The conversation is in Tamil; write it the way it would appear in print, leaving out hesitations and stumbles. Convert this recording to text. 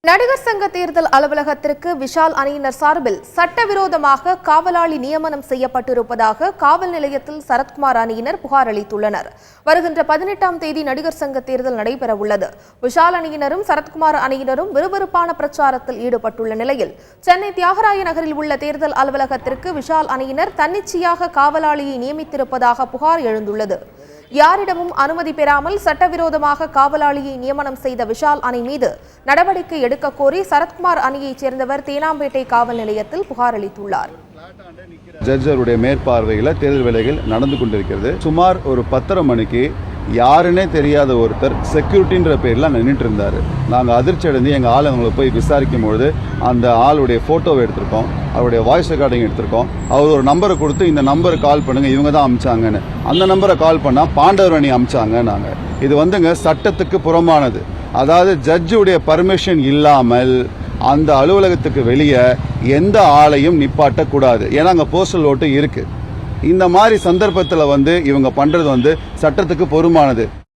நடிகர் சங்க தேர்தல் அலுவலகத்திற்கு விஷால் அணியினர் சார்பில் சட்டவிரோதமாக காவலாளி நியமனம் செய்யப்பட்டிருப்பதாக காவல் நிலையத்தில் சரத்குமார் அணியினர் புகார் அளித்துள்ளனர். வருகின்ற 18ஆம் தேதி நடிகர் சங்க தேர்தல் நடைபெறவுள்ளது. விஷால் அணியினரும் சரத்குமார் அணியினரும் விறுவிறுப்பான பிரச்சாரத்தில் ஈடுபட்டுள்ள நிலையில் சென்னை தியாகராய நகரில் உள்ள தேர்தல் அலுவலகத்திற்கு விஷால் அணியினர் தன்னிச்சையாக காவலாளியை நியமித்திருப்பதாக புகார் எழுந்துள்ளது. யாரிடமும் அனுமதி பெறாமல் சட்டவிரோதமாக காவலாளியை நியமனம் செய்த விஷால் அணி மீது நடவடிக்கை எடுக்க கோரி சரத்குமார் அணியைச் சேர்ந்தவர் தேனாம்பேட்டை காவல் நிலையத்தில் புகார் அளித்துள்ளார். ஜட்ஜருடைய மேற்பார்வையில் தேர்தல் வேலைகள் நடந்து கொண்டிருக்கிறது. சுமார் ஒரு 10:30 மணிக்கு யாருன்னே தெரியாத ஒருத்தர் செக்யூரிட்டின்ற பேரில் நின்றுட்டு இருந்தார். நாங்கள் அதிர்ச்சி அடைந்து எங்கள் ஆளுங்களை போய் விசாரிக்கும் பொழுது அந்த ஆளுடைய ஃபோட்டோவை எடுத்திருக்கோம், அவருடைய வாய்ஸ் ரெக்கார்டிங் எடுத்திருக்கோம். அவர் ஒரு நம்பரை கொடுத்து இந்த நம்பருக்கு கால் பண்ணுங்க, இவங்க தான் அமிச்சாங்கன்னு. அந்த நம்பரை கால் பண்ணால் பாண்டவரணி அமிச்சாங்க. நாங்கள் இது வந்துங்க சட்டத்துக்கு புறம்பானது. அதாவது ஜட்ஜுடைய பர்மிஷன் இல்லாமல் அந்த அலுவலகத்துக்கு வெளியே எந்த ஆளையும் நிப்பாட்டக்கூடாது. ஏன்னா அங்கே போஸ்டல் ஓட்டு இருக்கு. இந்த மாதிரி சந்தர்ப்பத்தில் இவங்க பண்றது சட்டத்துக்கு பொறுப்பானது.